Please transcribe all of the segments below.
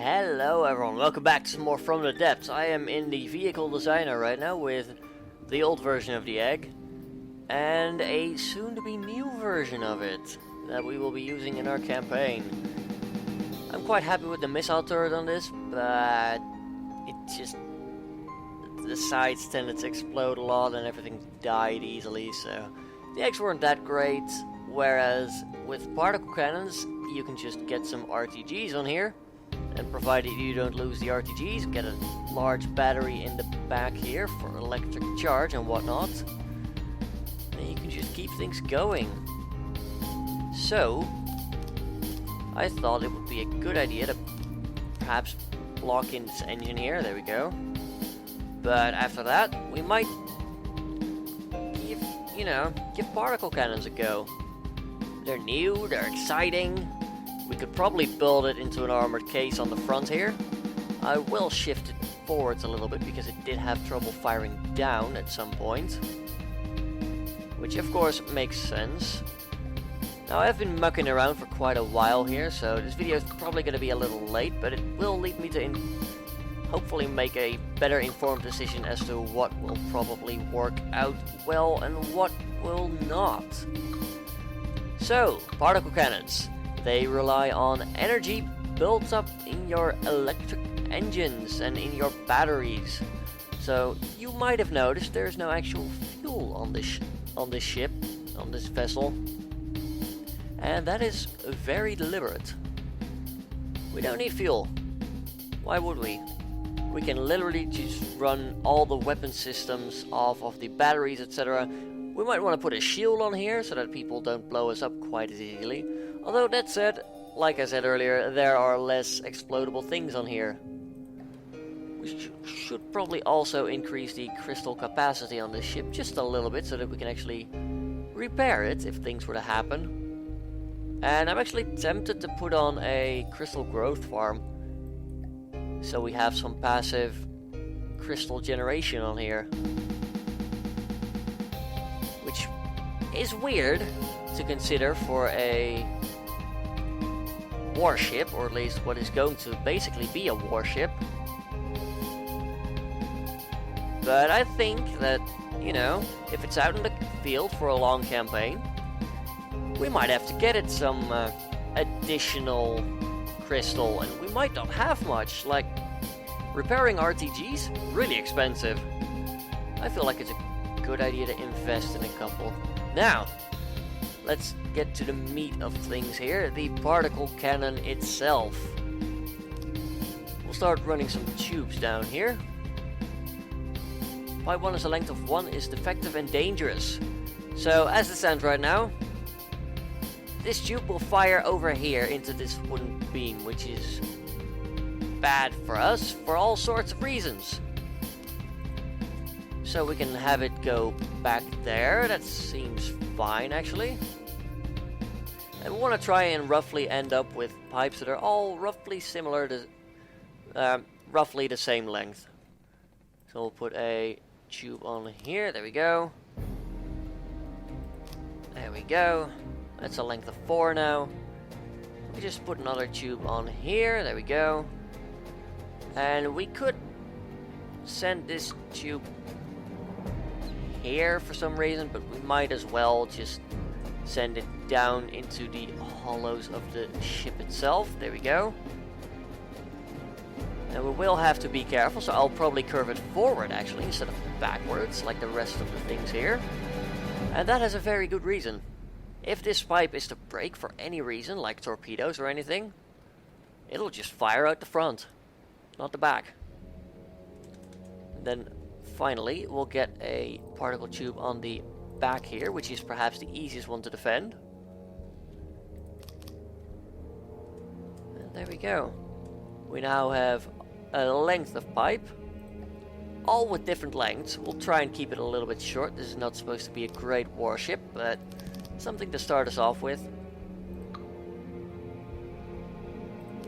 Hello everyone, welcome back to some more From the Depths. I am in the vehicle designer right now with the old version of the egg and a soon-to-be new version of it that we will be using in our campaign. I'm quite happy with the missile turret on this, but the sides tended to explode a lot and everything died easily, so the eggs weren't that great, whereas with particle cannons you can just get some RTGs on here. And provided you don't lose the RTGs, get a large battery in the back here for electric charge and whatnot. And you can just keep things going. So, I thought it would be a good idea to perhaps block in this engine here. There we go. But after that, we might give particle cannons a go. They're new, they're exciting. We could probably build it into an armored case on the front here. I will shift it forwards a little bit because it did have trouble firing down at some point. Which of course makes sense. Now I've been mucking around for quite a while here, so this video is probably going to be a little late, but it will lead me to hopefully make a better informed decision as to what will probably work out well and what will not. So, particle cannons. They rely on energy built up in your electric engines and in your batteries. So you might have noticed there's no actual fuel on this ship, on this vessel. And that is very deliberate. We don't need fuel. Why would we? We can literally just run all the weapon systems off of the batteries, etc. We might want to put a shield on here so that people don't blow us up quite as easily. Although that said, like I said earlier, there are less explodable things on here. We should probably also increase the crystal capacity on this ship just a little bit so that we can actually repair it if things were to happen. And I'm actually tempted to put on a crystal growth farm so we have some passive crystal generation on here. Which is weird to consider for a warship, or at least what is going to basically be a warship. But I think that, if it's out in the field for a long campaign, we might have to get it some additional crystal, and we might not have much. Like, repairing RTGs, really expensive. I feel like it's a good idea to invest in a couple. Now, let's get to the meat of things here, the particle cannon itself. We'll start running some tubes down here. Pipe 1 is a length of 1, is defective and dangerous. So, as it stands right now, this tube will fire over here into this wooden beam, which is bad for us for all sorts of reasons. So we can have it go back there. That seems fine, actually. And we want to try and roughly end up with pipes that are all roughly similar to, roughly the same length. So we'll put a tube on here. There we go. There we go. That's a length of 4 now. We just put another tube on here. There we go. And we could send this tube here for some reason, but we might as well just send it down into the hollows of the ship itself. There we go. And we will have to be careful, so I'll probably curve it forward actually instead of backwards like the rest of the things here. And that has a very good reason. If this pipe is to break for any reason, like torpedoes or anything, it'll just fire out the front, not the back. Then finally, we'll get a particle tube on the back here, which is perhaps the easiest one to defend. And there we go. We now have a length of pipe, all with different lengths. We'll try and keep it a little bit short. This is not supposed to be a great warship, but something to start us off with.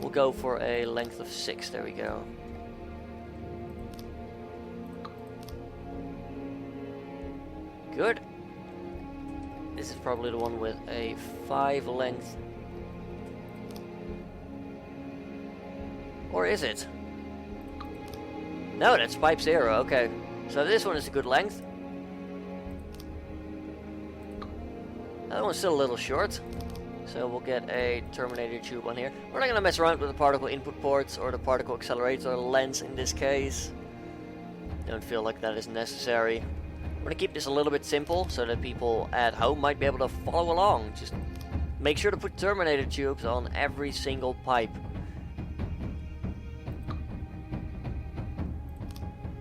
We'll go for a length of 6. There we go. Good. This is probably the one with a 5 length Or is it? No, that's pipe 0. Okay. So this one is a good length. That one's still a little short. So we'll get a terminator tube on here. We're not going to mess around with the particle input ports or the particle accelerator lens in this case. Don't feel like that is necessary. I'm going to keep this a little bit simple so that people at home might be able to follow along. Just make sure to put terminator tubes on every single pipe.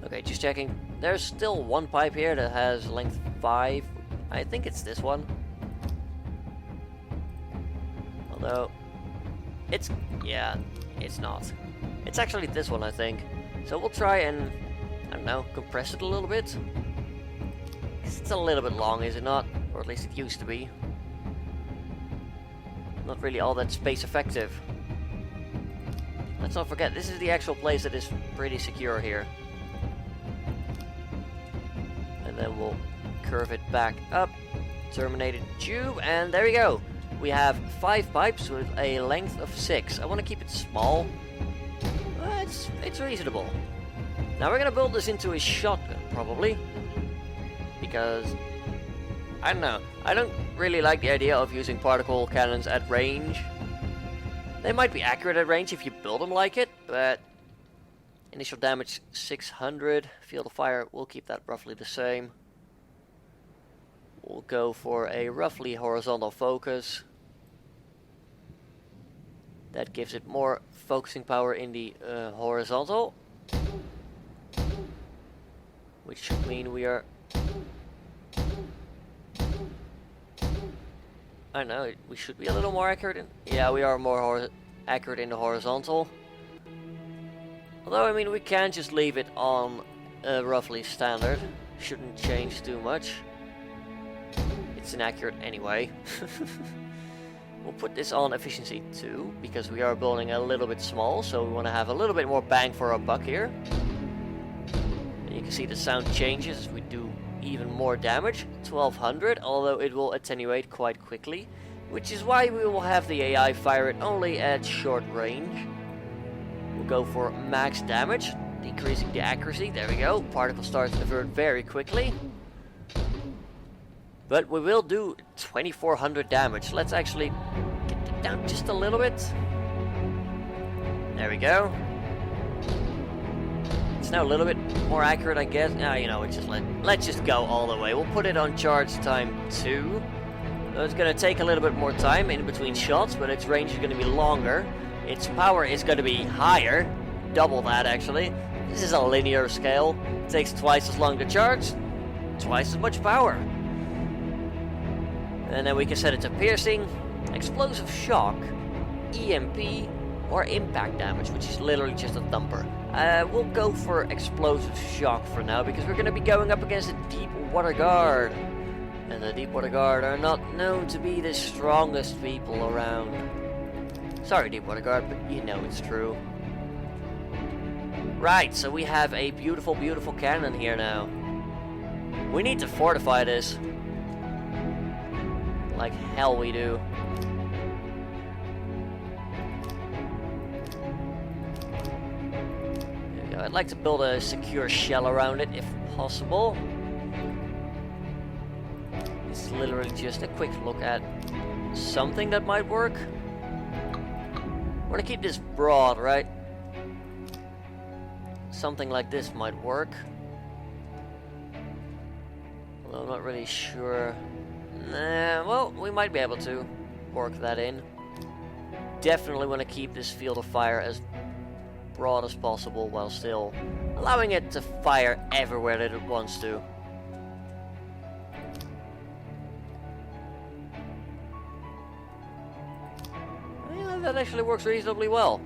Okay, just checking. There's still one pipe here that has length 5. I think it's this one. Although, it's not. It's actually this one, I think. So we'll try and, I don't know, compress it a little bit. It's a little bit long, is it not? Or at least it used to be. Not really all that space effective. Let's not forget, this is the actual place that is pretty secure here. And then we'll curve it back up. Terminated tube, and there we go. We have 5 pipes with a length of 6. I want to keep it small. It's reasonable. Now we're going to build this into a shotgun, probably. Because, I don't know. I don't really like the idea of using particle cannons at range. They might be accurate at range if you build them like it, but initial damage 600. Field of fire, we'll keep that roughly the same. We'll go for a roughly horizontal focus. That gives it more focusing power in the horizontal. Which should mean we are... I don't know, we should be a little more accurate in... Yeah, we are more accurate in the horizontal. Although, I mean, we can just leave it on roughly standard. Shouldn't change too much. It's inaccurate anyway. We'll put this on efficiency 2 because we are building a little bit small, so we want to have a little bit more bang for our buck here. And you can see the sound changes as we do even more damage. 1200, although it will attenuate quite quickly, which is why we will have the AI fire it only at short range. We'll go for max damage, decreasing the accuracy. There we go. Particle starts to divert very quickly. But we will do 2400 damage. Let's actually get it down just a little bit. There we go. It's now a little bit more accurate, I guess. You know, let's just go all the way. We'll put it on charge time 2. So it's going to take a little bit more time in between shots, but its range is going to be longer. Its power is going to be higher. Double that, actually. This is a linear scale. It takes twice as long to charge, twice as much power. And then we can set it to piercing, explosive shock, EMP, or impact damage, which is literally just a thumper. We'll go for explosive shock for now, because we're going to be going up against a deep water guard. And the deep water guard are not known to be the strongest people around. Sorry, deep water guard, but you know it's true. Right, so we have a beautiful, beautiful cannon here now. We need to fortify this. Like hell we do. There we go. I'd like to build a secure shell around it if possible. It's literally just a quick look at something that might work. I want to keep this broad, right? Something like this might work. Although I'm not really sure. Nah, well, we might be able to work that in. Definitely want to keep this field of fire as broad as possible while still allowing it to fire everywhere that it wants to. Yeah, that actually works reasonably well.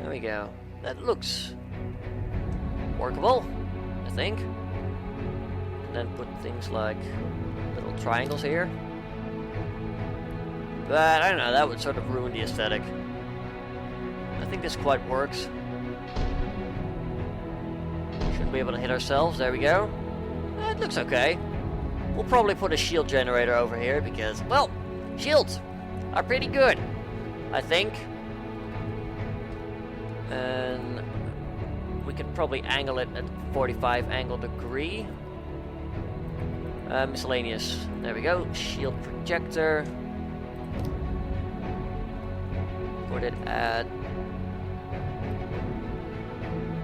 There we go. That looks workable, I think. And then put things like little triangles here. But I don't know, that would sort of ruin the aesthetic. I think this quite works. Should be able to hit ourselves, there we go. It looks okay. We'll probably put a shield generator over here because, well, shields are pretty good, I think. And we could probably angle it at 45 angle degree. Miscellaneous. There we go. Shield projector. Put it at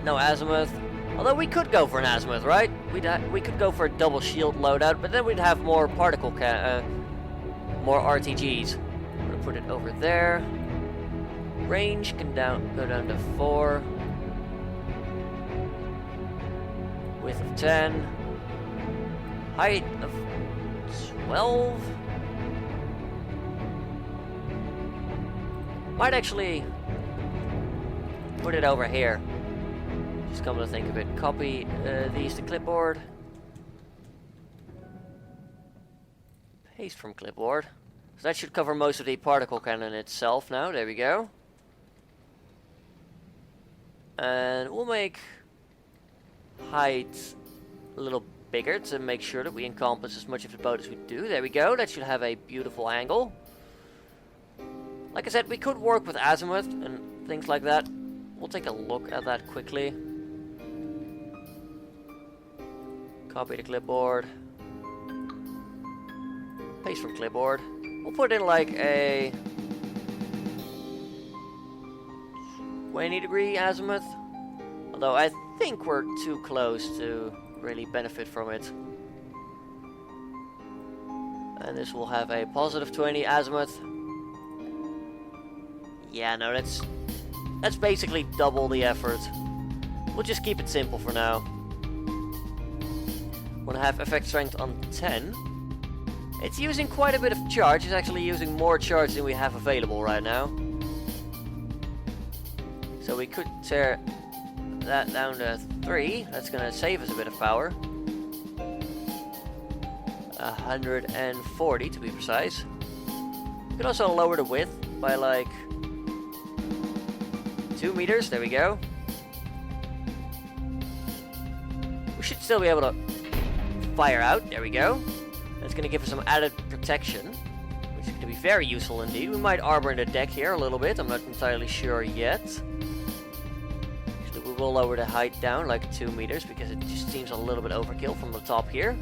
no azimuth. Although we could go for an azimuth, right? We could go for a double shield loadout, but then we'd have more particle more RTGs. I'm gonna put it over there. Range can go down to 4. Width of 10. Height of 12. Might actually put it over here. Just come to think of it. Copy these to clipboard. Paste from clipboard. So that should cover most of the particle cannon itself now. There we go. And we'll make height a little bigger to make sure that we encompass as much of the boat as we do. There we go. That should have a beautiful angle. Like I said, we could work with azimuth and things like that. We'll take a look at that quickly. Copy the clipboard. Paste from clipboard. We'll put in like a 20-degree azimuth. Although I think we're too close to really benefit from it. And this will have a positive 20 azimuth. Yeah, no, that's basically double the effort. We'll just keep it simple for now. We'll have effect strength on 10. It's using quite a bit of charge. It's actually using more charge than we have available right now. So we could tear that down to 3. That's going to save us a bit of power. 140 to be precise. We could also lower the width by like 2 meters. There we go. We should still be able to fire out. There we go. That's going to give us some added protection, which is going to be very useful indeed. We might armor the deck here a little bit. I'm not entirely sure yet. Actually, we will lower the height down like 2 meters because it just seems a little bit overkill from the top here.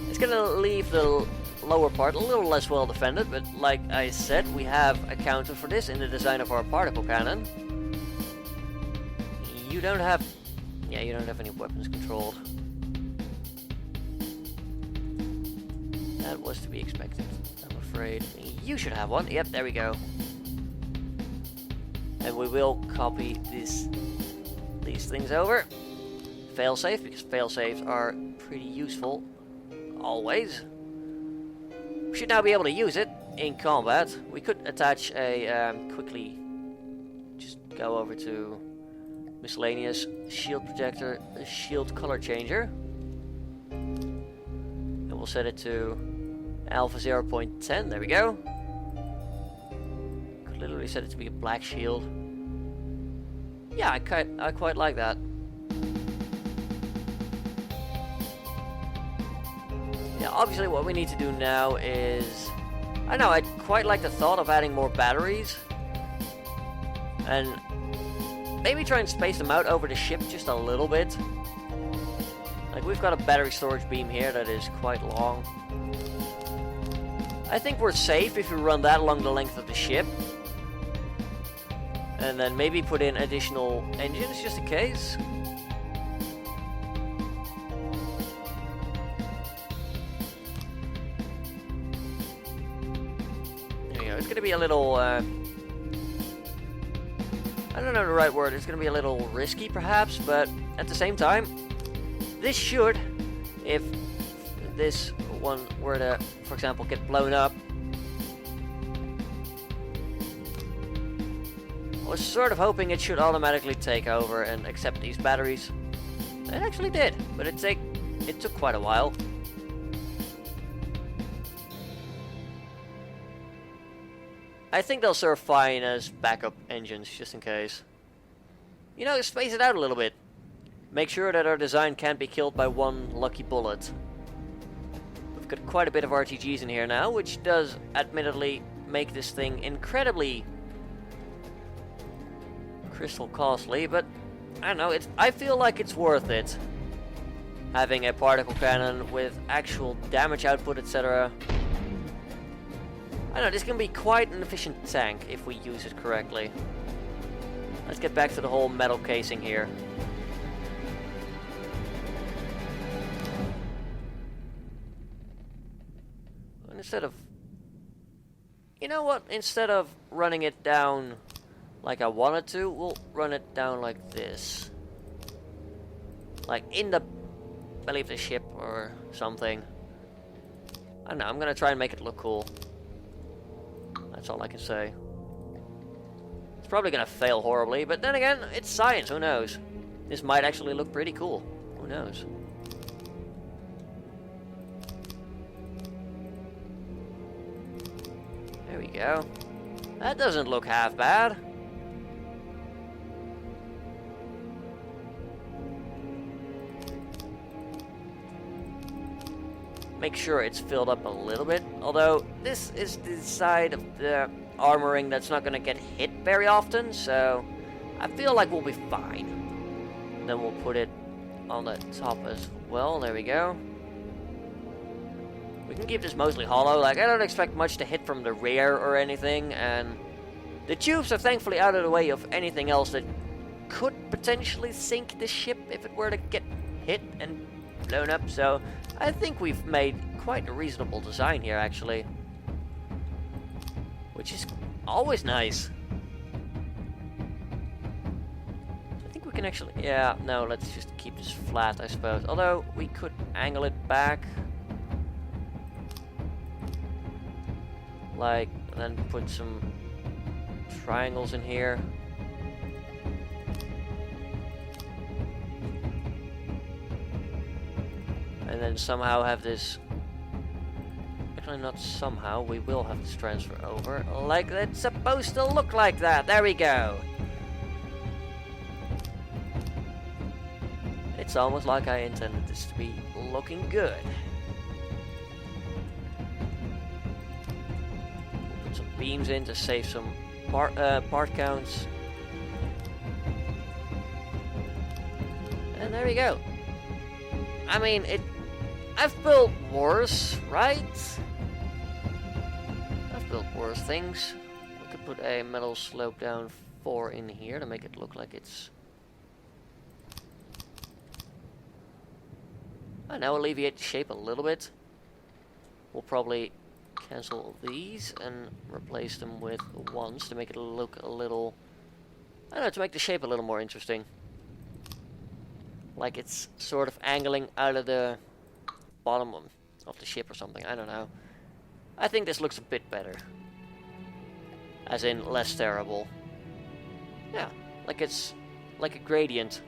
It's going to leave the lower part a little less well defended, but like I said, we have accounted for this in the design of our particle cannon. You don't have any weapons controlled. That was to be expected, I'm afraid. You should have one. Yep, there we go. And we will copy these things over. Failsafe, because failsafes are pretty useful always. We should now be able to use it in combat. We could attach a quickly just go over to miscellaneous shield projector, a shield color changer. And we'll set it to alpha 0.10. There we go. Could literally set it to be a black shield. Yeah, I quite like that. Yeah, obviously what we need to do now is, I know, I quite like the thought of adding more batteries. And maybe try and space them out over the ship just a little bit. Like, we've got a battery storage beam here that is quite long. I think we're safe if we run that along the length of the ship. And then maybe put in additional engines just in case. There you go. It's going to be a little... I don't know the right word. It's going to be a little risky, perhaps, but at the same time, this should, if this one were to, for example, get blown up. I was sort of hoping it should automatically take over and accept these batteries. It actually did, but it took quite a while. I think they'll serve fine as backup engines, just in case. You know, space it out a little bit. Make sure that our design can't be killed by one lucky bullet. We've got quite a bit of RTGs in here now, which does admittedly make this thing incredibly crystal costly, but I don't know, I feel like it's worth it. Having a particle cannon with actual damage output, etc. I don't know, this can be quite an efficient tank if we use it correctly. Let's get back to the whole metal casing here. Instead of... You know what? Instead of running it down like I wanted to, we'll run it down like this. Like in the belly of the ship or something. I don't know, I'm gonna try and make it look cool. That's all I can say. It's probably gonna fail horribly, but then again, it's science, who knows? This might actually look pretty cool. Who knows? There we go. That doesn't look half bad. Make sure it's filled up a little bit. Although, this is the side of the armoring that's not going to get hit very often, so I feel like we'll be fine. Then we'll put it on the top as well. There we go. We can keep this mostly hollow. Like, I don't expect much to hit from the rear or anything, and the tubes are thankfully out of the way of anything else that could potentially sink the ship if it were to get hit and blown up, so I think we've made quite a reasonable design here, actually. Which is always nice. I think we can actually... Yeah, no, let's just keep this flat, I suppose. Although, we could angle it back. Like, then put some triangles in here. And then somehow have this... Actually, not somehow. We will have this transfer over. Like, it's supposed to look like that. There we go. It's almost like I intended this to be looking good. We'll put some beams in to save some part counts. And there we go. I mean, I've built worse, right? I've built worse things. We could put a metal slope down 4 in here to make it look like it's... I now alleviate the shape a little bit. We'll probably cancel these and replace them with ones to make it look a little... I don't know, to make the shape a little more interesting. Like it's sort of angling out of the bottom of the ship or something. I don't know. I think this looks a bit better. As in, less terrible. Yeah, like it's like a gradient.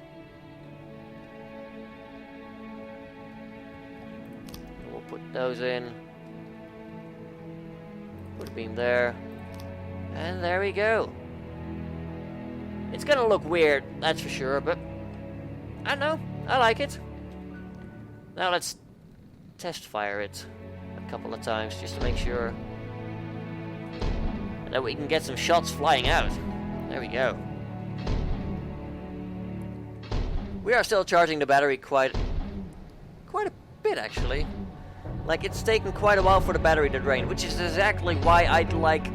We'll put those in. Put a beam there. And there we go. It's gonna look weird, that's for sure, but I don't know, I like it. Now let's test fire it a couple of times just to make sure that we can get some shots flying out. There we go. We are still charging the battery quite a bit, actually. Like, it's taken quite a while for the battery to drain, which is exactly why I'd like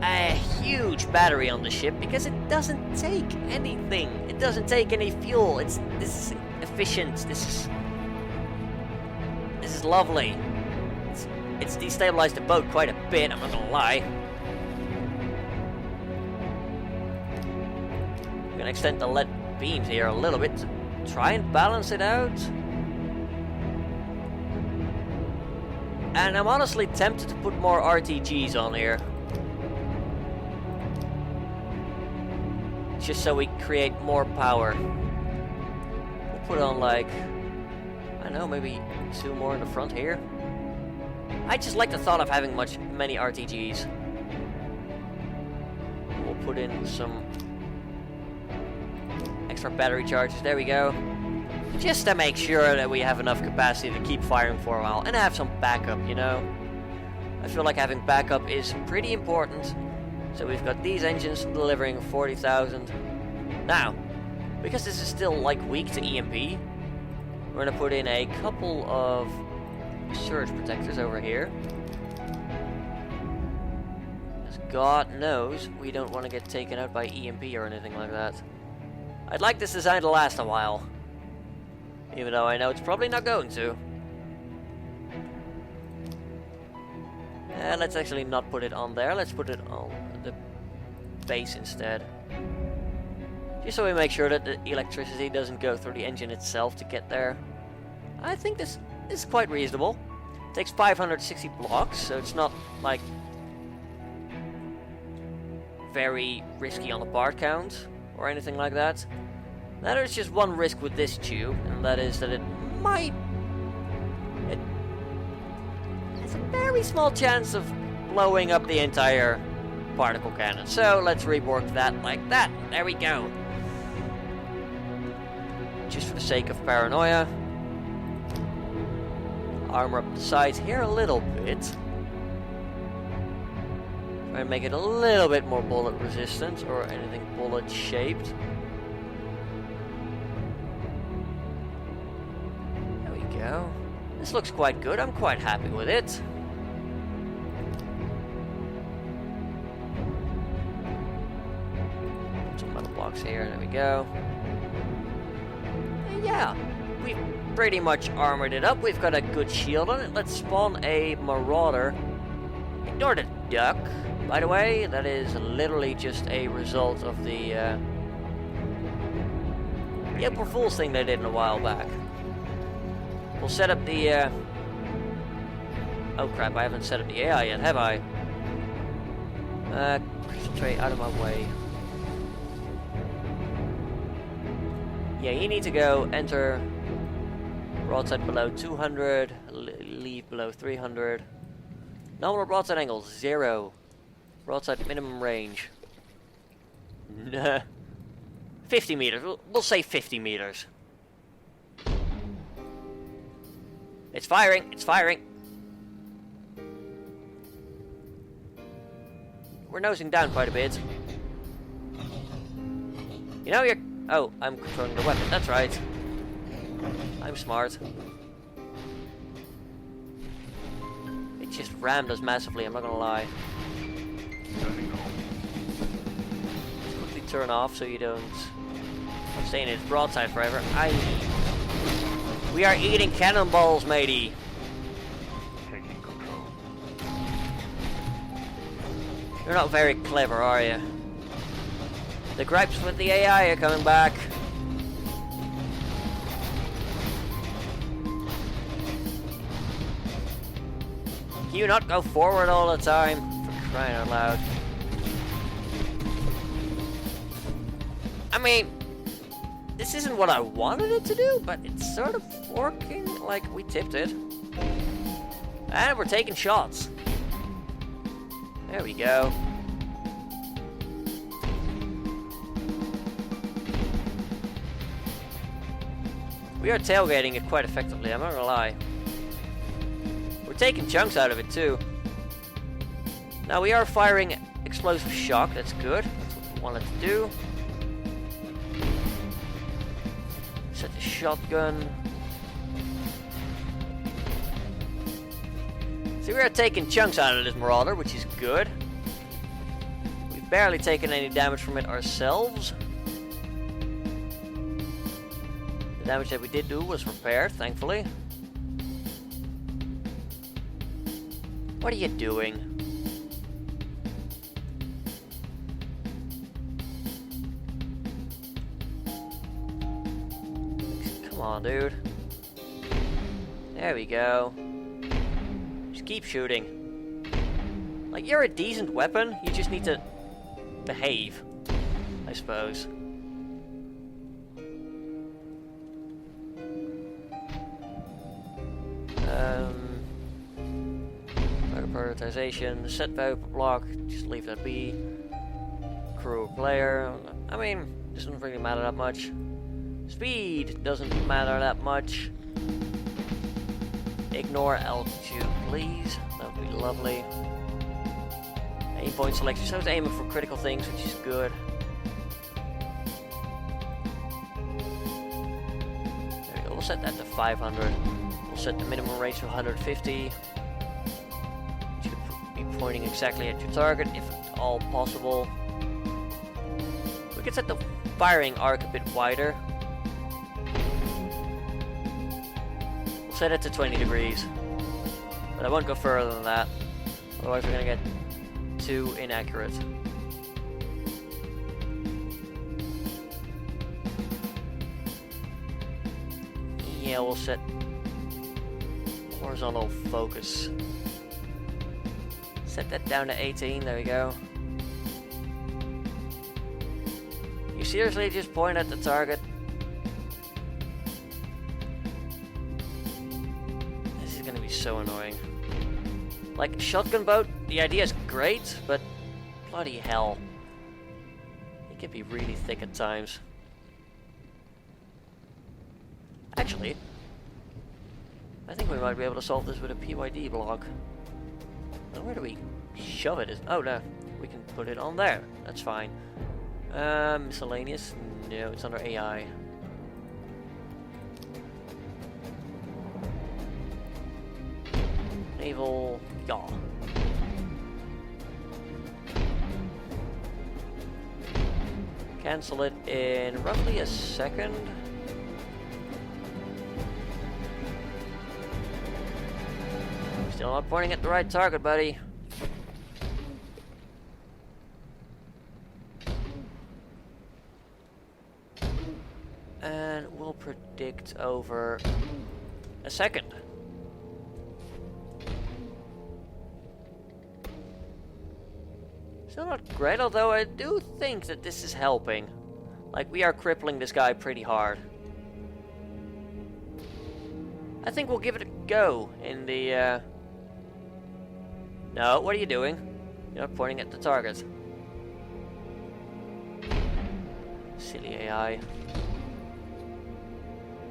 a huge battery on the ship, because it doesn't take anything. It doesn't take any fuel. This is efficient. This is lovely. It's destabilized the boat quite a bit, I'm not gonna lie. I'm gonna extend the lead beams here a little bit to try and balance it out. And I'm honestly tempted to put more RTGs on here. Just so we create more power. We'll put on like, I don't know, maybe 2 more in the front here. I just like the thought of having many RTGs. We'll put in some extra battery charges. There we go. Just to make sure that we have enough capacity to keep firing for a while and have some backup, you know? I feel like having backup is pretty important. So we've got these engines delivering 40,000. Now, because this is still like weak to EMP, we're gonna put in a couple of surge protectors over here. As God knows, we don't want to get taken out by EMP or anything like that. I'd like this design to last a while. Even though I know it's probably not going to. Let's actually not put it on there. Let's put it on the base instead. Just so we make sure that the electricity doesn't go through the engine itself to get there. I think this is quite reasonable. It takes 560 blocks, so it's not like very risky on the part count or anything like that. Now there's just one risk with this tube, and that is that it has a very small chance of blowing up the entire particle cannon. So let's rework that like that. There we go. Just for the sake of paranoia. Armor up the sides here a little bit. Try and make it a little bit more bullet resistant or anything bullet shaped. There we go. This looks quite good. I'm quite happy with it. Put some metal blocks here. There we go. And yeah, we've pretty much armored it up. We've got a good shield on it. Let's spawn a marauder. Ignore the duck, by the way. That is literally just a result of the April Fool's thing they did a while back. We'll set up the oh crap, I haven't set up the AI yet, have I? Concentrate out of my way. Yeah, you need to go enter broadside below 200, leave below 300. Nominal broadside angle, 0. Broadside minimum range. Nah. 50 meters, we'll say 50 meters. It's firing, it's firing. We're nosing down quite a bit. You know, you're... Oh, I'm controlling the weapon, that's right. I'm smart. It just rammed us massively, I'm not gonna lie. Let's quickly turn off so you don't stay in its broadside forever. We are eating cannonballs, matey. Taking control. You're not very clever, are you? The gripes with the AI are coming back. Can you not go forward all the time? For crying out loud. I mean, this isn't what I wanted it to do, but it's sort of working like we tipped it. And we're taking shots. There we go. We are tailgating it quite effectively, I'm not gonna lie. We're taking chunks out of it too. Now we are firing explosive shock, that's good. That's what we wanted to do. Set the shotgun. See, we are taking chunks out of this Marauder, which is good. We've barely taken any damage from it ourselves. The damage that we did do was repaired, thankfully. What are you doing? Come on, dude. There we go. Just keep shooting. Like, you're a decent weapon, you just need to behave, I suppose. Prioritization, set value per block, just leave that be. Crew player, I mean, doesn't really matter that much. Speed doesn't matter that much. Ignore altitude, please. That would be lovely. Aim point selection. So I was aiming for critical things, which is good. There we go. We'll set that to 500. We'll set the minimum range to 150. You should be pointing exactly at your target, if at all possible. We can set the firing arc a bit wider. We'll set it to 20 degrees. But I won't go further than that. Otherwise we're going to get too inaccurate. Yeah, we'll set horizontal focus. Set that down to 18, there we go. You seriously just point at the target? This is gonna be so annoying. Like, shotgun boat, the idea is great, but bloody hell. It can be really thick at times. Actually, I think we might be able to solve this with a PYD block. Now, where do we shove it? Oh no, we can put it on there. That's fine. Miscellaneous? No, it's under AI. Naval yaw. Cancel it in roughly a second. Still not pointing at the right target, buddy. And we'll predict over a second. Still not great, although I do think that this is helping. Like, we are crippling this guy pretty hard. I think we'll give it a go in the, No, what are you doing? You're not pointing at the target. Silly AI.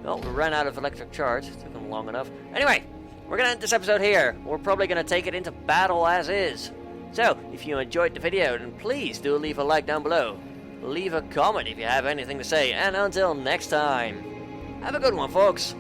Well, we ran out of electric charge. It took them long enough. Anyway, we're gonna end this episode here. We're probably gonna take it into battle as is. So, if you enjoyed the video, then please do leave a like down below. Leave a comment if you have anything to say, and until next time, have a good one, folks.